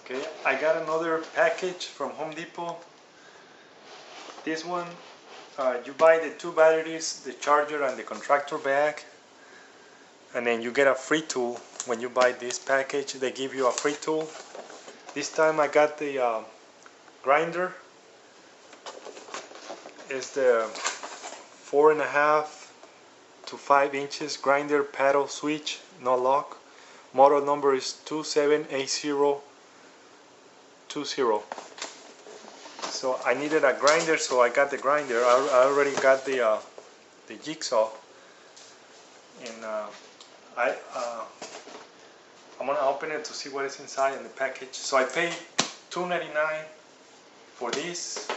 Okay, I got another package from Home Depot. This one, you buy the 2 batteries, the charger and the contractor bag, and then you get a free tool. When you buy this package, they give you a free tool. This time I got the grinder. It's the 4.5 to 5 inches grinder paddle switch, no lock. Model number is 278020. So I needed a grinder, so I got the grinder. I already got the jigsaw, and I'm gonna open it to see what is inside in the package. So I paid $2.99 for this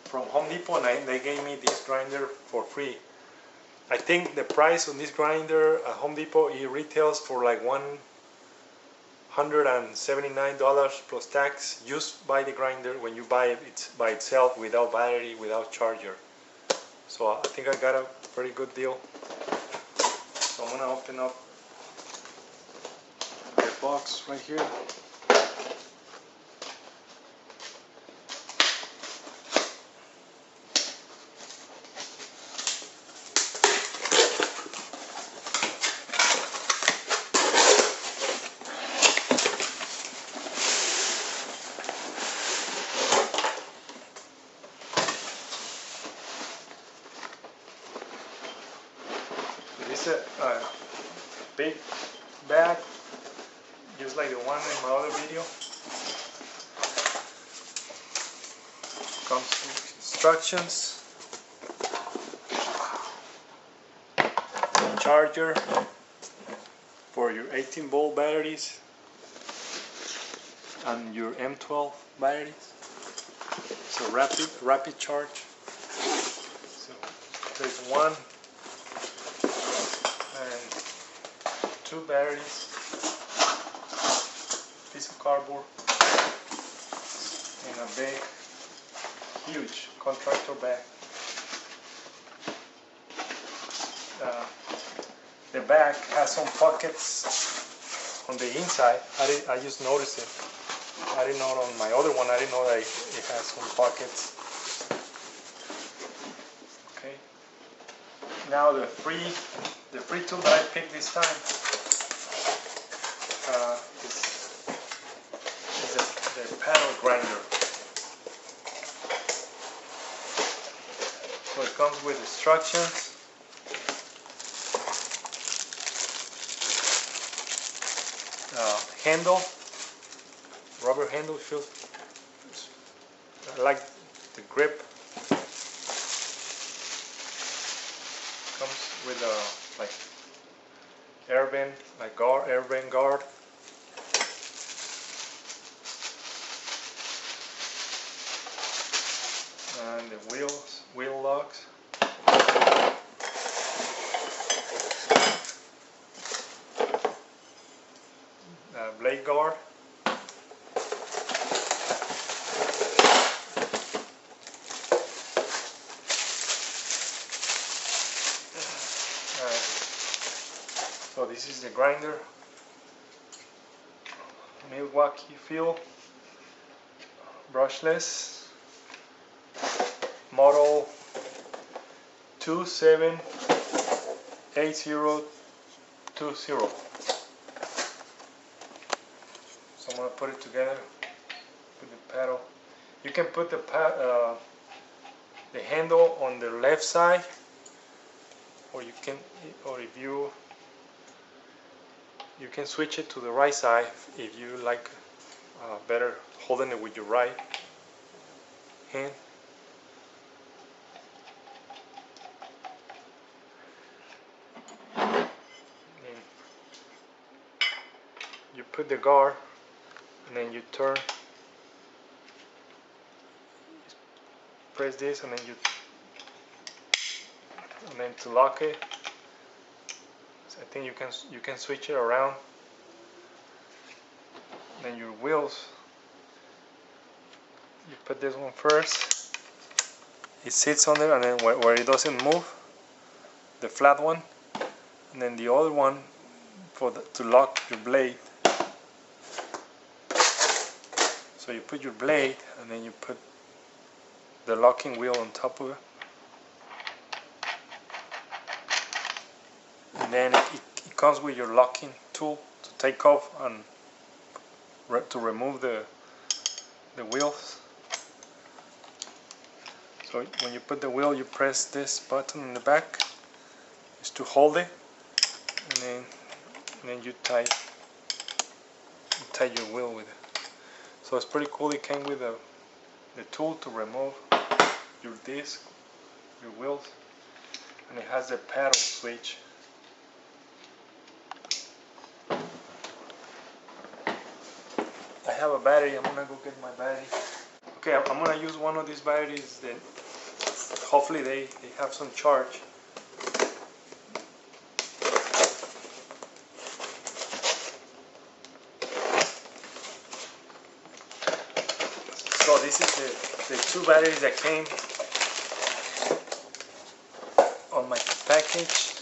from Home Depot, and they gave me this grinder for free. I think the price on this grinder at Home Depot, it retails for like $179 plus tax. Just buy the grinder. When you buy it, it's by itself, without battery, without charger. So I think I got a pretty good deal. So I'm gonna open up the box right here. This is a big bag, just like the one in my other video. Comes with instructions, charger for your 18-volt batteries and your M12 batteries. So rapid charge. So there's one and 2 batteries, piece of cardboard, and a big, huge contractor bag. The bag has some pockets on the inside. I just noticed it. I didn't know on my other one. I didn't know that it has some pockets. Okay. Now the free tool that I picked this time is the paddle grinder. So it comes with instructions. Handle, rubber handle. Feels, I like the grip. Comes with a like air vent, like air vent guard. And the wheel locks. Blade guard. So this is the grinder, Milwaukee feel, brushless, model 278020. So I'm gonna put it together with the paddle. You can put the handle on the left side, or if you can switch it to the right side if you like better holding it with your right hand. And you put the guard, and then you turn, press this, and then to lock it. I think you can switch it around. Then your wheels, you put this one first. It sits on there, and then where it doesn't move, the flat one, and then the other one to lock your blade. So you put your blade and then you put the locking wheel on top of it. And then it comes with your locking tool to take off and to remove the wheels. So when you put the wheel, you press this button in the back, is to hold it, and then you tie your wheel with it. So it's pretty cool. It came with the tool to remove your disc, your wheels, and it has the paddle switch. I have a battery. I'm gonna go get my battery. Okay, I'm gonna use one of these batteries. Then hopefully they have some charge. So this is the two batteries that came on my package.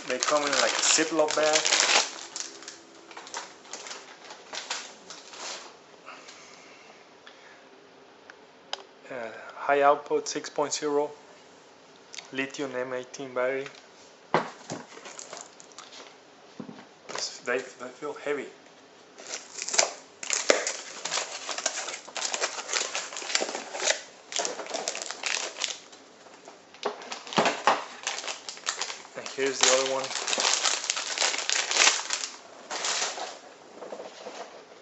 They come in like a Ziploc bag. High output 6.0 lithium M18 battery. They feel heavy. And here's the other one.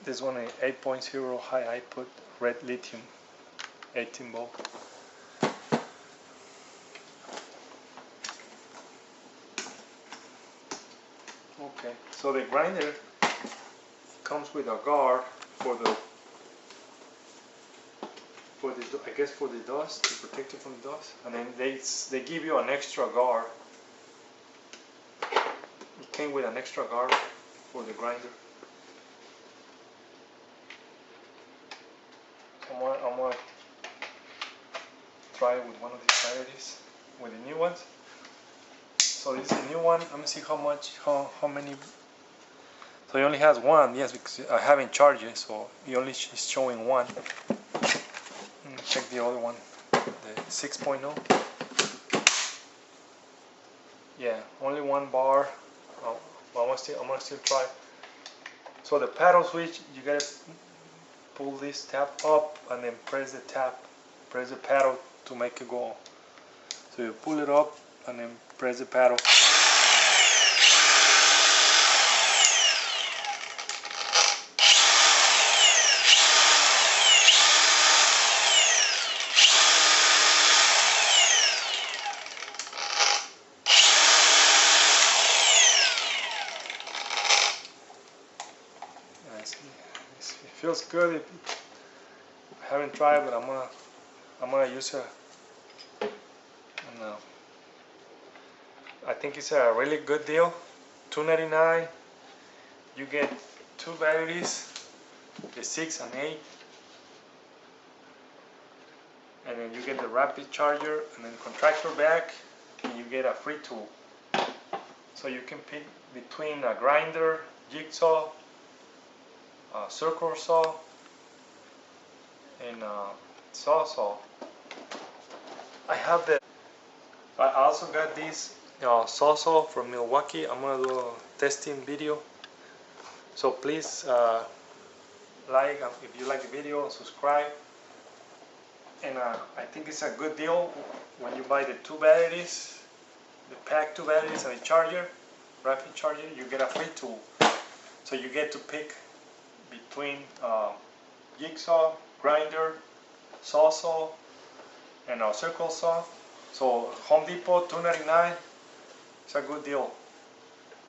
This one is 8.0 high output red lithium 18 volt. Okay, so the grinder comes with a guard for the I guess for the dust, to protect it from the dust, and then they give you an extra guard. It came with an extra guard for the grinder. I'm gonna try it with one of these batteries, with the new ones. So this is a new one. Let me see how many. So he only has one, yes, because I haven't charged it, so he only is showing one. Check the other one, the 6.0. Yeah, only one bar. Oh, well, I'm gonna still try. So the paddle switch, you gotta pull this tab up and then press the paddle to make it go on. So you pull it up and then press the paddle. It feels good. I haven't tried, but I'm gonna use it. And, I think it's a really good deal. $2.99. You get two batteries, the 6 and 8, and then you get the rapid charger and then contractor back, and you get a free tool. So you can pick between a grinder, jigsaw, a circle saw, and a saw. I also got this saw from Milwaukee. I'm gonna do a testing video. So please like if you like the video, subscribe. And I think it's a good deal when you buy the two batteries, the pack two batteries and a charger, rapid charger. You get a free tool. So you get to pick between jigsaw, grinder, saw, and a circle saw. So Home Depot, $2.99. It's a good deal.